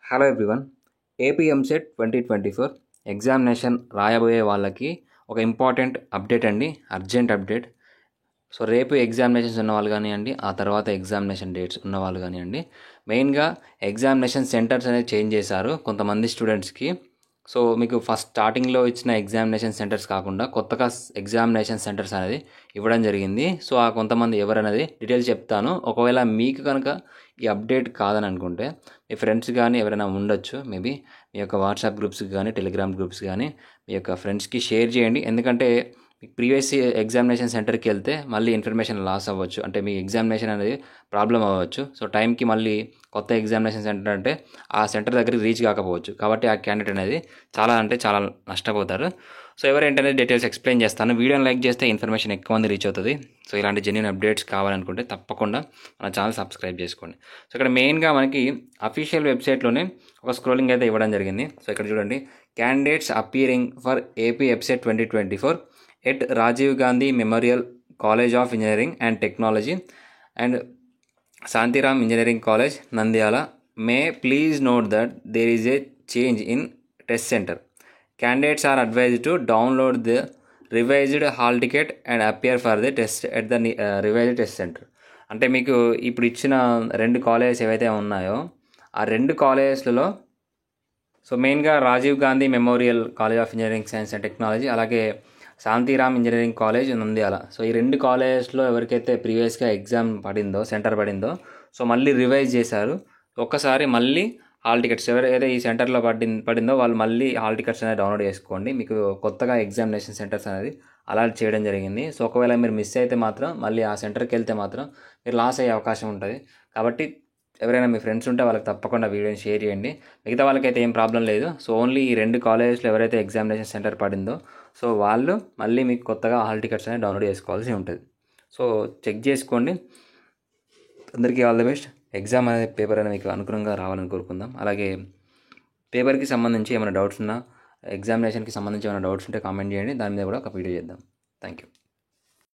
Hello everyone. AP EAMCET 2024 examination రాయబోయే వాళ్ళకి ఒక ఇంపార్టెంట్ అప్డేట్ అండి, అర్జెంట్ అప్డేట్. సో రేపు ఎగ్జామినేషన్స్ ఉన్నవాళ్ళు కానివ్వండి, ఆ తర్వాత ఎగ్జామినేషన్ డేట్స్ ఉన్నవాళ్ళు కానివ్వండి, మెయిన్గా ఎగ్జామినేషన్ సెంటర్స్ అనేది చేంజ్ చేశారు కొంతమంది స్టూడెంట్స్కి. సో మీకు ఫస్ట్ స్టార్టింగ్లో ఇచ్చిన ఎగ్జామినేషన్ సెంటర్స్ కాకుండా కొత్తగా ఎగ్జామినేషన్ సెంటర్స్ అనేది ఇవ్వడం జరిగింది. సో ఆ కొంతమంది ఎవరనేది డీటెయిల్స్ చెప్తాను. ఒకవేళ మీకు కనుక ఈ అప్డేట్ కాదని అనుకుంటే మీ ఫ్రెండ్స్ కానీ ఎవరైనా ఉండొచ్చు, మేబీ మీ యొక్క వాట్సాప్ గ్రూప్స్కి కానీ టెలిగ్రామ్ గ్రూప్స్ కానీ మీ యొక్క ఫ్రెండ్స్కి షేర్ చేయండి. ఎందుకంటే ప్రీవియస్ ఎగ్జామినేషన్ సెంటర్కి వెళ్తే మళ్ళీ ఇన్ఫర్మేషన్ లాస్ అవ్వచ్చు, అంటే మీ ఎగ్జామినేషన్ అనేది ప్రాబ్లం అవ్వచ్చు. సో టైంకి మళ్ళీ కొత్త ఎగ్జామినేషన్ సెంటర్ అంటే ఆ సెంటర్ దగ్గరికి రీచ్ కాకపోవచ్చు. కాబట్టి ఆ క్యాండిడేట్ అనేది చాలా నష్టపోతారు. సో ఎవరేంటనేది డీటెయిల్స్ ఎక్స్ప్లెయిన్ చేస్తాను. వీడియోని లైక్ చేస్తే ఇన్ఫర్మేషన్ ఎక్కువ మంది రీచ్ అవుతుంది. సో ఇలాంటి జెన్యూన్ అప్డేట్స్ కావాలనుకుంటే తప్పకుండా మన ఛానల్ సబ్స్క్రైబ్ చేసుకోండి. సో ఇక్కడ మెయిన్గా మనకి అఫీషియల్ వెబ్సైట్లోనే ఒక స్క్రోలింగ్ అయితే ఇవ్వడం జరిగింది. సో ఇక్కడ చూడండి, candidates appearing for AP EAPCET 2024 at Rajiv Gandhi memorial college of engineering and technology and Shantiram engineering college Nandyal may please note that there is a change in test centre. Candidates are advised to download the revised hall ticket and appear for the test at the revised test center. అంటే మీకు ఇప్పుడు ఇచ్చిన 2 colleges ఏవైతే ఉన్నాయో ఆ 2 కాలేజెస్లలో so మెయిన్గా Rajiv Gandhi memorial college of engineering science and technology, అలాగే Shantiram engineering college Nandyal. So ఈ 2 కాలేజెస్లో ఎవరికైతే ప్రీవియస్గా ఎగ్జామ్ పడిందో, సెంటర్ పడిందో, సో మళ్ళీ రివైజ్ చేశారు. ఒక్కసారి మళ్ళీ హాల్ టికెట్స్ ఎవరైతే ఈ సెంటర్లో పడిందో వాళ్ళు మళ్ళీ హాల్ టికెట్స్ అనేది డౌన్లోడ్ చేసుకోండి. మీకు కొత్తగా ఎగ్జామినేషన్ సెంటర్స్ అనేది అలాట్ చేయడం జరిగింది. సో ఒకవేళ మీరు మిస్ అయితే మాత్రం మళ్ళీ ఆ సెంటర్కి వెళ్తే మాత్రం మీరు లాస్ అయ్యే అవకాశం ఉంటుంది. కాబట్టి ఎవరైనా మీ ఫ్రెండ్స్ ఉంటే వాళ్ళకి తప్పకుండా వీడియోని షేర్ చేయండి. మిగతా వాళ్ళకైతే ఏం ప్రాబ్లం లేదు. సో ఓన్లీ ఈ 2 కాలేజెస్లో ఎవరైతే ఎగ్జామినేషన్ సెంటర్ పడిందో సో వాళ్ళు మళ్ళీ మీకు కొత్తగా హాల్ టికెట్స్ అనేది డౌన్లోడ్ చేసుకోవాల్సి ఉంటుంది. సో చెక్ చేసుకోండి. అందరికీ ఆల్ ది బెస్ట్. ఎగ్జామ్ అనేది పేపర్ అనేది మీకు అనుగుణంగా రావాలని కోరుకుందాం. అలాగే పేపర్కి సంబంధించి ఏమైనా డౌట్స్ ఉన్నా, ఎగ్జామినేషన్కి సంబంధించి ఏమైనా డౌట్స్ ఉంటే కామెంట్ చేయండి. దాని మీద కూడా ఒక వీడియో చేద్దాం. Thank you.